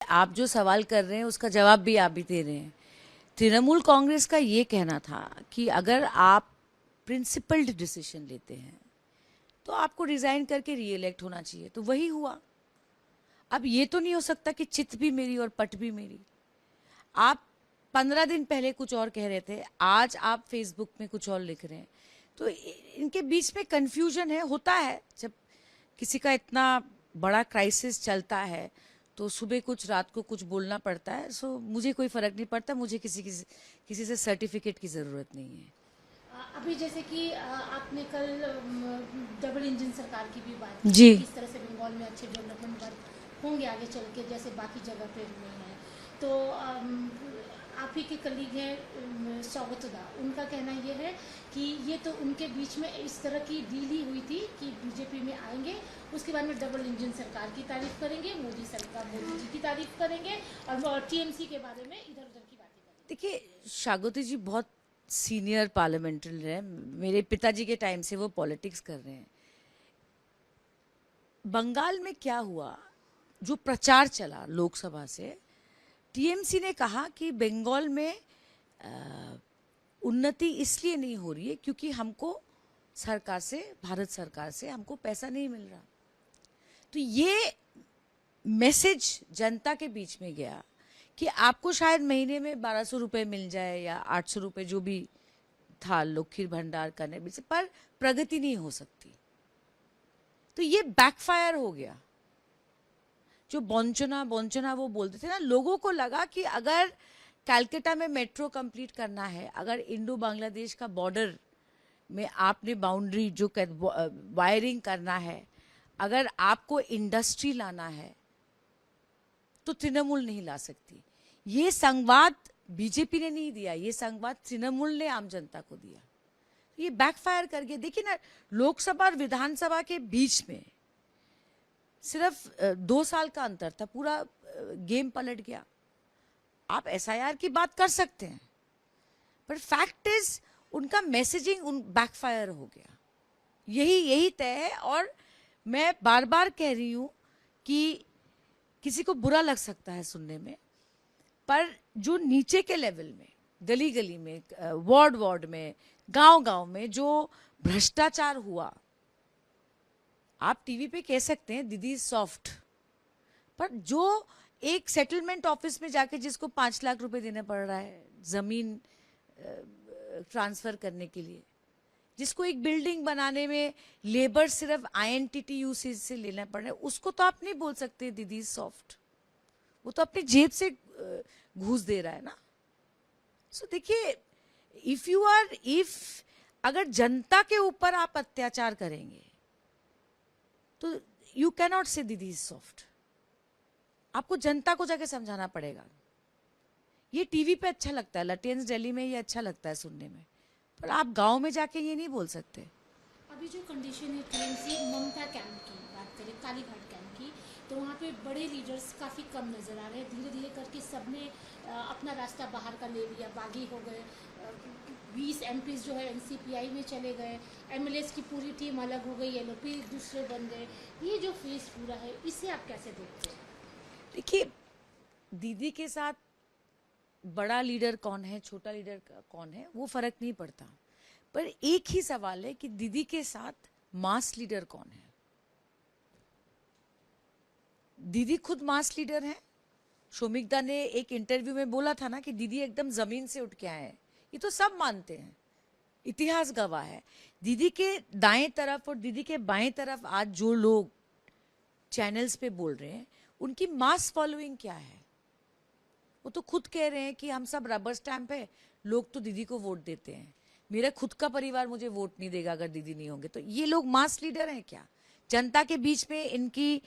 आप जो सवाल कर रहे हैं उसका जवाब भी आप ही दे रहे हैं। तृणमूल कांग्रेस का ये कहना था कि अगर आप प्रिंसिपल्ड डिसीजन लेते हैं तो आपको रिजाइन करके रीइलेक्ट होना चाहिए, तो वही हुआ। अब ये तो नहीं हो सकता कि चित भी मेरी और पट भी मेरी। आप 15 दिन पहले कुछ और कह रहे थे, आज आप फेसबुक में कुछ और लिख रहे हैं, तो इनके बीच में कंफ्यूजन है। होता है जब किसी का इतना बड़ा क्राइसिस चलता है तो सुबह कुछ रात को कुछ बोलना पड़ता है। सो मुझे कोई फर्क नहीं पड़ता, मुझे किसी से सर्टिफिकेट की ज़रूरत नहीं है। अभी जैसे कि आपने कल डबल इंजन सरकार की भी बात की जी। कि किस तरह से बंगाल में अच्छे डेवलपमेंट वर्क होंगे आगे चल के, जैसे बाकी जगह पे नहीं है। तो आप ही के कलीग हैं स्वागतदा, उनका कहना ये है कि ये तो उनके बीच में इस तरह की डील ही हुई थी कि बीजेपी में आएंगे, उसके बाद में डबल इंजन सरकार की तारीफ करेंगे, मोदी सरकार मोदी जी की तारीफ करेंगे और टीएमसी के बारे में इधर उधर की बातें करेंगे। देखिए, शागोती जी बहुत सीनियर पार्लियामेंट्रियन है, मेरे पिताजी के टाइम से वो पॉलिटिक्स कर रहे हैं। बंगाल में क्या हुआ, जो प्रचार चला लोकसभा से, टीएमसी ने कहा कि बंगाल में उन्नति इसलिए नहीं हो रही है क्योंकि हमको सरकार से, भारत सरकार से हमको पैसा नहीं मिल रहा। तो ये मैसेज जनता के बीच में गया कि आपको शायद महीने में 1200 रुपये मिल जाए या 800 रुपये, जो भी था लखीर भंडार करने में से, पर प्रगति नहीं हो सकती। तो ये बैकफायर हो गया। जो बॉन्चना बॉन्चना वो बोलते थे ना, लोगों को लगा कि अगर कैलकाटा में मेट्रो कंप्लीट करना है, अगर इंडो बांग्लादेश का बॉर्डर में आपने बाउंड्री जो वायरिंग करना है, अगर आपको इंडस्ट्री लाना है, तो तृणमूल नहीं ला सकती। ये संवाद बीजेपी ने नहीं दिया, ये संवाद तृणमूल ने आम जनता को दिया। ये बैकफायर कर गया। देखिए ना, लोकसभा और विधानसभा के बीच में सिर्फ 2 साल का अंतर था, पूरा गेम पलट गया। आप एसआईआर की बात कर सकते हैं, पर फैक्ट इज उनका मैसेजिंग बैकफायर हो गया। यही तय है। और मैं बार बार कह रही हूं कि किसी को बुरा लग सकता है सुनने में, पर जो नीचे के लेवल में, गली गली में, वार्ड वार्ड में, गांव गांव में जो भ्रष्टाचार हुआ, आप टीवी पे कह सकते हैं दीदी सॉफ्ट, पर जो एक सेटलमेंट ऑफिस में जाके जिसको 5 लाख रुपए देना पड़ रहा है जमीन ट्रांसफर करने के लिए, जिसको एक बिल्डिंग बनाने में लेबर सिर्फ आईएनटीटीयू से लेना पड़ रहा है, उसको तो आप नहीं बोल सकते दीदी सॉफ्ट। वो तो अपनी जेब से घूस दे रहा है ना। सो देखिए, इफ अगर जनता के ऊपर आप अत्याचार करेंगे तो यू कैनॉट से दीदी सॉफ्ट। आपको जनता को जाके समझाना पड़ेगा। ये टीवी पे अच्छा लगता है, लटेंस दिल्ली में ये अच्छा लगता है सुनने में, पर आप गांव में जाके ये नहीं बोल सकते। अभी जो कंडीशन है टीएमसी ममता कैंप की बात करें, कालीघाट कैंप की, तो वहाँ पे बड़े लीडर्स काफ़ी कम नज़र आ रहे हैं। धीरे धीरे करके सबने अपना रास्ता बाहर का ले लिया, बागी हो गए। 20 एमपीज जो है एनसीपीआई में चले गए, एमएलएस की पूरी टीम अलग हो गई, एलओपी दूसरे बन गए। ये जो फेस पूरा है, इसे आप कैसे देखते हैं? देखिए, दीदी के साथ बड़ा लीडर कौन है, छोटा लीडर कौन है, वो फर्क नहीं पड़ता, पर एक ही सवाल है कि दीदी के साथ मास लीडर कौन है। दीदी खुद मास लीडर है। शोमिकदा ने एक इंटरव्यू में बोला था ना कि दीदी एकदम जमीन से उठ के आए हैं। ये तो सब मानते हैं, इतिहास गवाह है। दीदी के दाएं तरफ और दीदी के बाएं तरफ आज जो लोग चैनल्स पे बोल रहे हैं, उनकी मास फॉलोइंग क्या है। वो तो खुद कह रहे हैं कि हम सब रबर स्टैंप है, लोग तो दीदी को वोट देते हैं, मेरा खुद का परिवार मुझे वोट नहीं देगा अगर दीदी नहीं होंगे। तो ये लोग मास लीडर हैं क्या? जनता के बीच में इनकी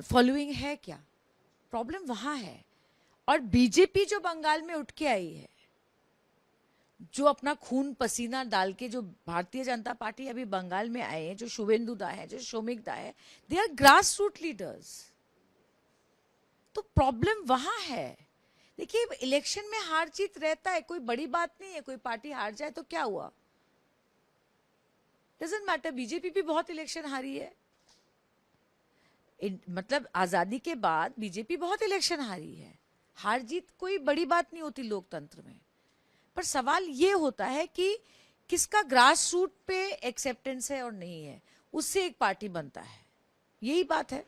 फॉलोइंग है क्या? प्रॉब्लम वहां है। और बीजेपी जो बंगाल में उठ के आई है, जो अपना खून पसीना डाल के, जो भारतीय जनता पार्टी अभी बंगाल में आए हैं, जो शुभेंदु दा है, जो शोमिक दा है, they are grass root leaders. तो प्रॉब्लम वहां है। देखिए, इलेक्शन में हार जीत रहता है, कोई बड़ी बात नहीं है। कोई पार्टी हार जाए तो क्या हुआ, डजंट मैटर। बीजेपी भी बहुत इलेक्शन हारी है। मतलब आजादी के बाद बीजेपी बहुत इलेक्शन हारी है, हार जीत कोई बड़ी बात नहीं होती लोकतंत्र में, पर सवाल ये होता है कि किसका ग्रास रूट पे एक्सेप्टेंस है और नहीं है, उससे एक पार्टी बनता है, यही बात है।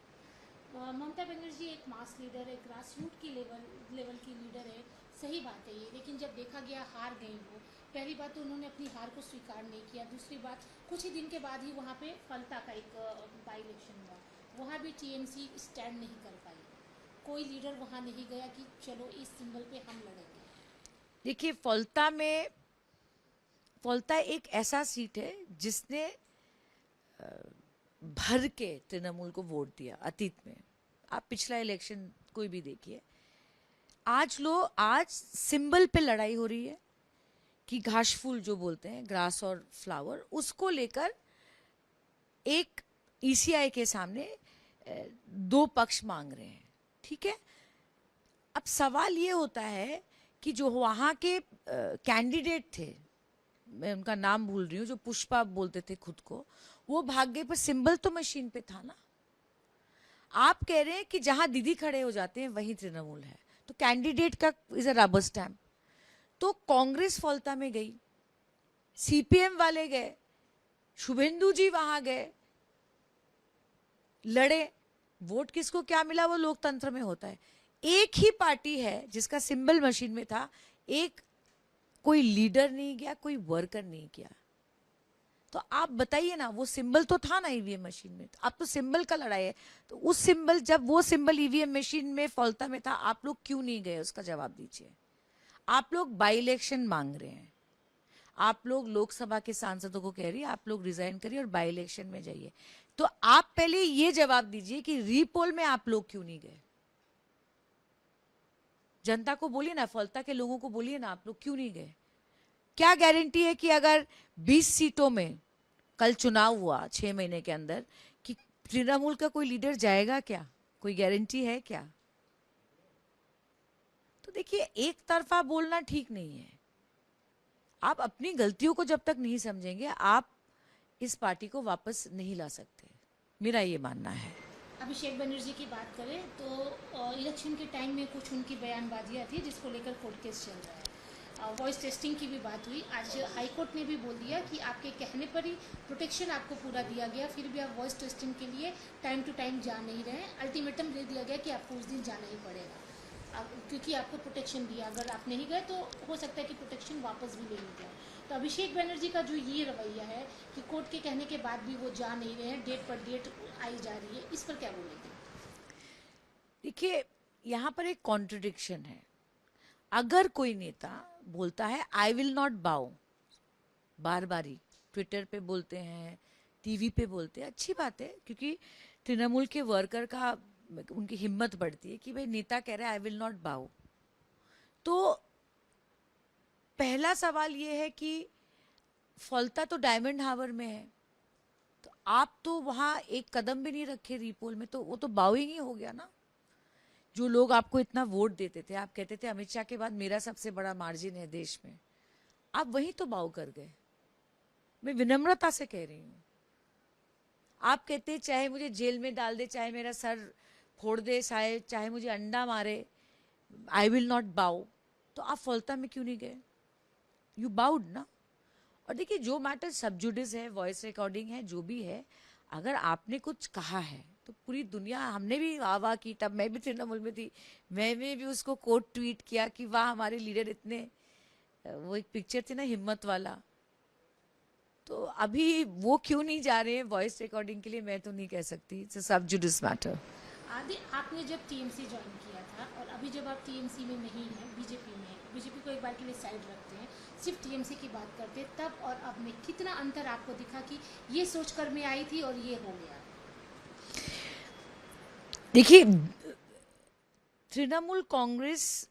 ममता बनर्जी एक मास लीडर है, ग्रास रूट की लेवल की लीडर है, सही बात है ये, लेकिन जब देखा गया हार गई वो, पहली बात तो उन्होंने अपनी हार को स्वीकार नहीं किया, दूसरी बात कुछ ही दिन के बाद ही वहाँ पे फलता का एक बाई इलेक्शन हुआ, वहाँ भी टीएमसी स्टैंड नहीं कर पाई, कोई लीडर वहाँ नहीं गया कि चलो इस सिंबल पे हम लड़ेंगे। देखिए फलता एक ऐसा सीट है जिसने भर के तृणमूल को वोट दिया अतीत में, आप पिछला इलेक्शन कोई भी देखिए, आज सिंबल पे लड़ाई हो रही है कि घास फूल जो बोलते हैं, ग्रास और फ्लावर, उसको लेकर एक ईसीआई के सामने दो पक्ष मांग रहे हैं, ठीक है। अब सवाल ये होता है कि जो वहाँ के कैंडिडेट थे, मैं उनका नाम भूल रही हूँ, जो पुष्पा बोलते थे खुद को, वो भाग गए, पर सिंबल तो मशीन पे था ना। आप कह रहे हैं कि जहां दीदी खड़े हो जाते हैं वहीं तृणमूल है, तो कैंडिडेट का इज अ रबर स्टैम्प। तो कांग्रेस फलता में गई, सीपीएम वाले गए, शुभेंदु जी वहां गए, लड़े, वोट किसको क्या मिला वो लोकतंत्र में होता है। एक ही पार्टी है जिसका सिंबल मशीन में था, एक कोई लीडर नहीं गया, कोई वर्कर नहीं गया। तो आप बताइए ना, वो सिंबल तो था ना ईवीएम मशीन में, तो आप तो सिंबल का लड़ाई है, तो उस सिंबल, जब वो सिंबल ईवीएम मशीन में फलता में था, आप लोग क्यों नहीं गए, उसका जवाब दीजिए। आप लोग बाई इलेक्शन मांग रहे हैं, आप लोग लोकसभा के सांसदों को कह रही है आप लोग रिजाइन करिए और बाई इलेक्शन में जाइए, तो आप पहले ये जवाब दीजिए कि रीपोल में आप लोग क्यों नहीं गए। जनता को बोलिए ना, फलता के लोगों को बोलिए ना, आप लोग क्यों नहीं गए। क्या गारंटी है कि अगर 20 सीटों में कल चुनाव हुआ 6 महीने के अंदर, कि तृणमूल का कोई लीडर जाएगा क्या, कोई गारंटी है क्या। तो देखिए, एक तरफा बोलना ठीक नहीं है। आप अपनी गलतियों को जब तक नहीं समझेंगे, आप इस पार्टी को वापस नहीं ला सकते, मेरा ये मानना है। अभिषेक बनर्जी की बात करें तो इलेक्शन के टाइम में कुछ उनकी बयानबाजियाँ थी जिसको लेकर कोर्ट केस चल रहा है। वॉइस टेस्टिंग की भी बात हुई, आज हाई कोर्ट ने भी बोल दिया कि आपके कहने पर ही प्रोटेक्शन आपको पूरा दिया गया, फिर भी आप वॉइस टेस्टिंग के लिए टाइम टू टाइम जा नहीं रहे, अल्टीमेटम दे दिया गया कि आपको उस दिन जाना ही पड़ेगा, क्योंकि आपको प्रोटेक्शन दिया, अगर आप नहीं गए तो हो सकता है कि प्रोटेक्शन वापस भी ले ली जाए। तो अभिषेक बनर्जी का जो ये रवैया है कि कोर्ट के कहने के बाद भी वो जा नहीं रहे हैं, डेट पर डेट आई जा रही है, इस पर क्या बोलेंगे। देखिए, यहाँ पर एक कॉन्ट्रडिक्शन है। अगर कोई नेता बोलता है आई विल नॉट बाउ, बार बारी ट्विटर पे बोलते हैं, टीवी पे बोलते हैं, अच्छी बात है, क्योंकि तृणमूल के वर्कर का उनकी हिम्मत बढ़ती है कि भाई नेता कह रहा है आई विल नॉट बाउ। तो पहला सवाल ये है कि फलता तो डायमंड हार्बर में है, तो आप तो वहां एक कदम भी नहीं रखे रीपोल में, तो वो तो बाउइंग ही हो गया ना। जो लोग आपको इतना वोट देते थे, आप कहते थे अमित शाह के बाद मेरा सबसे बड़ा मार्जिन है देश में, आप वहीं तो बाउ कर गए। मैं विनम्रता से कह रही हूं। आप कहते हैं चाहे मुझे जेल में डाल दे, चाहे मेरा सर फोड़ दे, चाहे मुझे अंडा मारे, आई विल नॉट बाउ। तो आप फलता में क्यों नहीं गए, यू बाउड ना। और देखिए, जो मैटर सब जुडिस है, वॉइस रिकॉर्डिंग है, जो भी है, अगर आपने कुछ कहा है तो पूरी दुनिया, हमने भी वाह वाह की, तब मैं भी तृणमूल में थी, मैंने भी उसको कोट ट्वीट किया कि वाह हमारे लीडर इतने, वो एक पिक्चर थी ना हिम्मत वाला, तो अभी वो क्यों नहीं जा रहे हैं वॉइस रिकॉर्डिंग के लिए, मैं तो नहीं कह सकती, इट्स अ सब जुडिस मैटर। आदि आपने जब टीएमसी ज्वाइन किया था और अभी जब आप टीएमसी में नहीं हैं, बीजेपी में, बीजेपी को एक बार के लिए साइड रखते हैं, सिर्फ टीएमसी की बात करते हैं, तब और अब में कितना अंतर आपको दिखा कि ये सोचकर मैं आई थी और ये हो गया। देखिए, तृणमूल कांग्रेस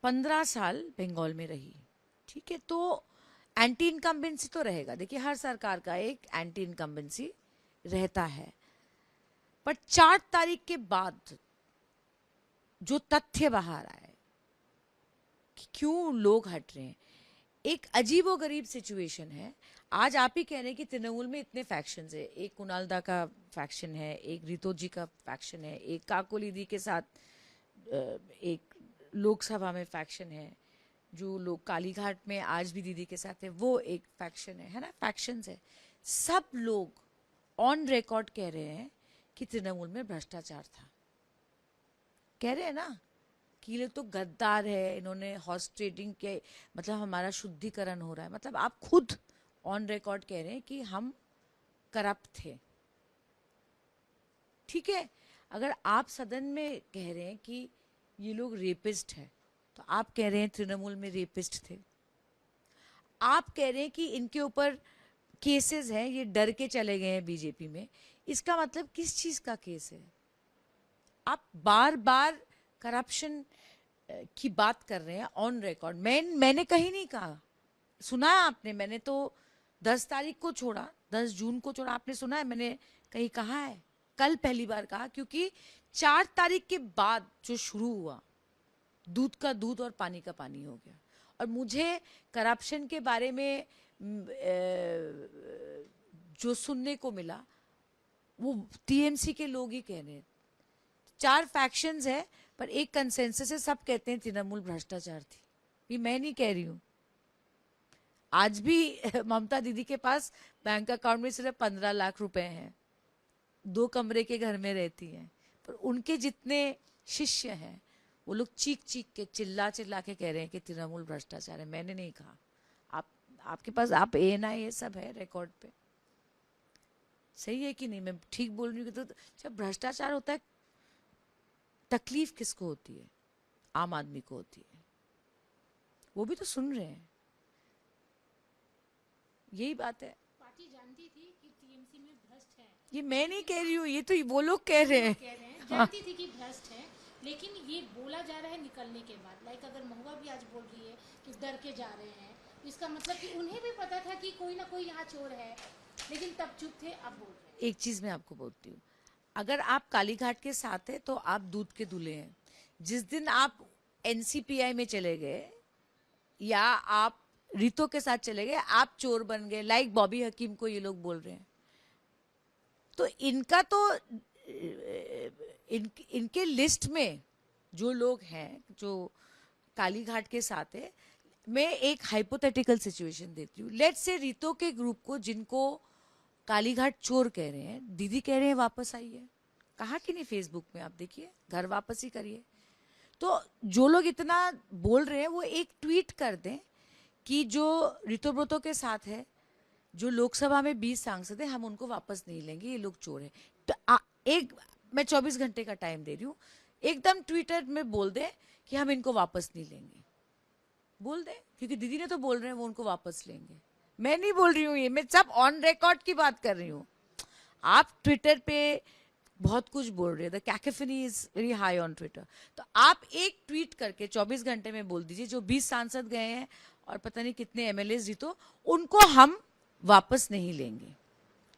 15 साल बंगाल में रही, ठीक है, तो एंटी इनकम्बेंसी तो रहेगा। देखिए, हर सरकार का एक एंटी इनकम्बेंसी रहता है, पर 4 तारीख के बाद जो तथ्य बाहर आए कि क्यों लोग हट रहे हैं, एक अजीबोगरीब सिचुएशन है। आज आप ही कह रहे हैं कि तृणमूल में इतने फैक्शंस है, एक कुणाल दा का फैक्शन है, एक रितो जी का फैक्शन है, एक काकोली दी के साथ एक लोकसभा में फैक्शन है, जो लोग कालीघाट में आज भी दीदी के साथ है वो एक फैक्शन है ना, फैक्शंस है। सब लोग ऑन रिकॉर्ड कह रहे हैं कि तृणमूल में भ्रष्टाचार था। कह रहे हैं ना कि ये लोग तो गद्दार है, इन्होंने हॉर्स ट्रेडिंग के, मतलब हमारा शुद्धिकरण हो रहा है। मतलब आप खुद ऑन रिकॉर्ड कह रहे हैं कि हम करप्ट थे। ठीक है, अगर आप सदन में कह रहे हैं कि ये लोग रेपिस्ट है, तो आप कह रहे हैं तृणमूल में रेपिस्ट थे। आप कह रहे हैं कि इनके ऊपर केसेस हैं, ये डर के चले गए हैं बीजेपी में। इसका मतलब किस चीज का केस है? आप बार बार करप्शन की बात कर रहे हैं ऑन रिकॉर्ड। मैंने कहीं नहीं कहा, सुना है आपने? मैंने तो 10 तारीख को छोड़ा, 10 जून को छोड़ा, आपने सुना है मैंने कहीं कहा है? कल पहली बार कहा, क्योंकि 4 तारीख के बाद जो शुरू हुआ, दूध का दूध और पानी का पानी हो गया। और मुझे करप्शन के बारे में जो सुनने को मिला वो टीएमसी के लोग ही कह रहे हैं। 4 फैक्शंस है पर एक कंसेंसस है, सब कहते हैं तृणमूल भ्रष्टाचार थी। ये मैं नहीं कह रही हूं। आज भी ममता दीदी के पास बैंक अकाउंट में सिर्फ 15 लाख रुपए हैं, 2 कमरे के घर में रहती हैं, पर उनके जितने शिष्य हैं वो लोग चीख चीख के, चिल्ला चिल्ला के कह रहे हैं कि तृणमूल भ्रष्टाचार है। मैंने नहीं कहा। आपके पास आप ANI ये सब है रिकॉर्ड पे, सही है कि नहीं? मैं ठीक बोल रही हूँ? तो जब भ्रष्टाचार होता है तकलीफ किसको होती है? आम आदमी को होती है। वो भी तो सुन रहे हैं। यही बात है। पार्टी जानती थी कि टीएमसी में भ्रष्ट है। ये मैं नहीं कह रही हूँ, ये तो वो लोग कह रहे हैं। जानती थी कि भ्रष्ट है, लेकिन ये बोला जा रहा है निकलने के बाद। लाइक अगर महुआ भी आज बोल रही है कि डर के जा रहे हैं, तो इसका मतलब कि उन्हें भी पता था कि कोई ना कोई यहाँ चोर है, लेकिन तब चुप थे, अब बोल रहे हैं। एक चीज मैं आपको बोलती हूँ, अगर आप कालीघाट के साथ है तो आप दूध के दूल्हे हैं। जिस दिन आप NCPI में चले गए या आप रितो के साथ चले गए, आप चोर बन गए, लाइक बॉबी हकीम को ये लोग बोल रहे हैं। तो इनका तो इनके लिस्ट में जो लोग हैं जो कालीघाट के साथ है, मैं एक हाइपोथेटिकल सिचुएशन देती हूँ। लेट्स से रितो के ग्रुप को, जिनको कालीघाट चोर कह रहे हैं, दीदी कह रहे हैं वापस आइए, कहा कि नहीं फेसबुक में? आप देखिए, घर वापस ही करिए। तो जो लोग इतना बोल रहे हैं वो एक ट्वीट कर दें कि जो ऋतुव्रतो के साथ है, जो लोकसभा में 20 सांसद है, हम उनको वापस नहीं लेंगे, ये लोग चोर है। तो मैं 24 घंटे का टाइम दे रही हूँ, एकदम ट्विटर में बोल दे कि हम इनको वापस नहीं लेंगे। बोल दे, क्योंकि दीदी ने तो बोल रहे हैं वो उनको वापस लेंगे। मैं नहीं बोल रही हूँ, ये मैं सब ऑन रिकॉर्ड की बात कर रही हूँ। आप ट्विटर पे बहुत कुछ बोल रहे हैं, the cacophony is very high on Twitter. तो आप एक ट्वीट करके 24 घंटे में बोल दीजिए जो 20 सांसद गए हैं और पता नहीं कितने MLA जीतो, उनको हम वापस नहीं लेंगे।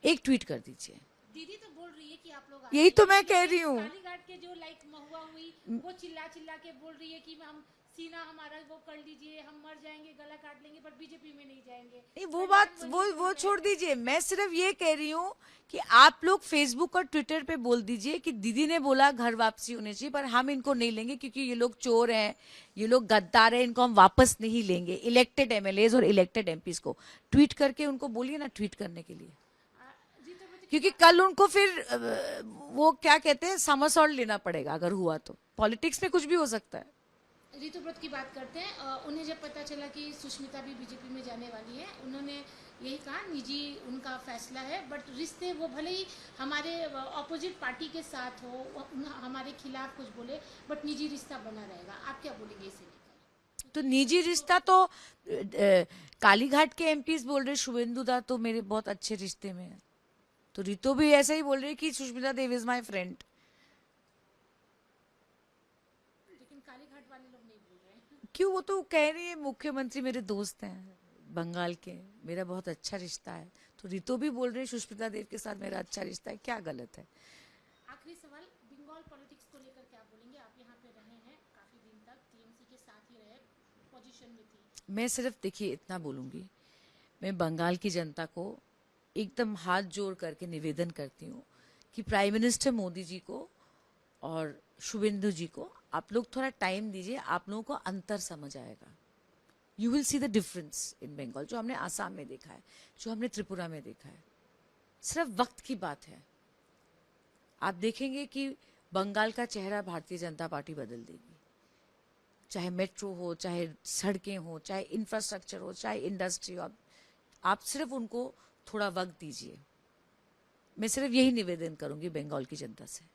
एक ट्वीट कर दीजिए। दीदी तो बोल रही है कि आप लोग यही तो मैं कह रही हूँ। कालीघाट के जो लाइक महुआ हुई, वो चिल्ला चिल्ला के बोल रही है कि हम सीना हमारा वो कर लीजिए, हम मर जाएंगे, गला काट लेंगे, पर बीजेपी में नहीं जाएंगे। नहीं, वो बात वो छोड़ दीजिए। मैं सिर्फ ये कह रही हूँ कि आप लोग फेसबुक और ट्विटर पे बोल दीजिए कि दीदी ने बोला घर वापसी होनी चाहिए, पर हम इनको नहीं लेंगे क्योंकि ये लोग चोर हैं, ये लोग गद्दार हैं, इनको हम वापस नहीं लेंगे। इलेक्टेड MLAs और इलेक्टेड MPs को ट्वीट करके उनको बोलिए ना ट्वीट करने के लिए, क्योंकि कल उनको फिर वो क्या कहते हैं, समरसॉल्ट लेना पड़ेगा अगर हुआ तो। पॉलिटिक्स में कुछ भी हो सकता है। ऋतुव्रत की बात करते हैं। उन्हें जब पता चला कि सुष्मिता भी बीजेपी में जाने वाली है, उन्होंने यही कहा निजी उनका फैसला है, बट रिश्ते वो भले ही हमारे ऑपोजिट पार्टी के साथ हो, हमारे खिलाफ कुछ बोले, बट निजी रिश्ता बना रहेगा। आप क्या बोलेंगे इसे लेकर? तो निजी रिश्ता तो कालीघाट के MPs बोल रहे, शुभेंदु दा तो मेरे बहुत अच्छे रिश्ते में है, तो रितो भी ऐसा ही बोल रही कि Sushmita Dev is my friend. लेकिन कालीघाट वाले लोग नहीं बोल रहे हैं। क्यों? वो तो कह रही है मुख्यमंत्री मेरे दोस्त हैं बंगाल के, मेरा बहुत अच्छा रिश्ता है। तो रितो भी बोल रही है सुष्मिता देव के साथ मेरा अच्छा रिश्ता है, क्या गलत है? आखिरी सवाल, बंगाल पॉलिटिक्स को लेकर क्या बोलेंगे? आप यहाँ पे रहे हैं काफी दिन तक, टीएमसी के साथ ही रहे, पोजीशन में थी। मैं सिर्फ देखिए इतना बोलूँगी, मैं बंगाल की जनता को एकदम हाथ जोड़ करके निवेदन करती हूँ कि प्राइम मिनिस्टर मोदी जी को और शुभेंदु जी को आप लोग थोड़ा टाइम दीजिए, आप लोगों को अंतर समझ आएगा. You will see the difference in Bengal, जो हमने आसाम में देखा है, जो हमने त्रिपुरा में देखा है. सिर्फ वक्त की बात है. आप देखेंगे कि बंगाल का चेहरा भारतीय जनता पार्टी बदल देगी. चाहे मेट्रो हो, चाहे सड़कें हो, चाहे इंफ्रास्ट्रक्चर हो, चाहे इंडस्ट्री हो, आप सिर्फ उनको थोड़ा वक्त दीजिए. मैं सिर्फ यही निवेदन करूंगी बंगाल की जनता से.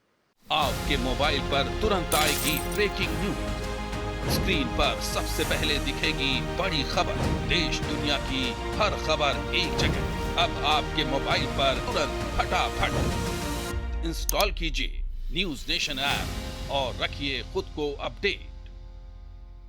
आपके मोबाइल पर तुरंत आएगी ब्रेकिंग न्यूज, स्क्रीन पर सबसे पहले दिखेगी बड़ी खबर, देश दुनिया की हर खबर एक जगह। अब आपके मोबाइल पर तुरंत फटाफट इंस्टॉल कीजिए न्यूज नेशन ऐप और रखिए खुद को अपडेट।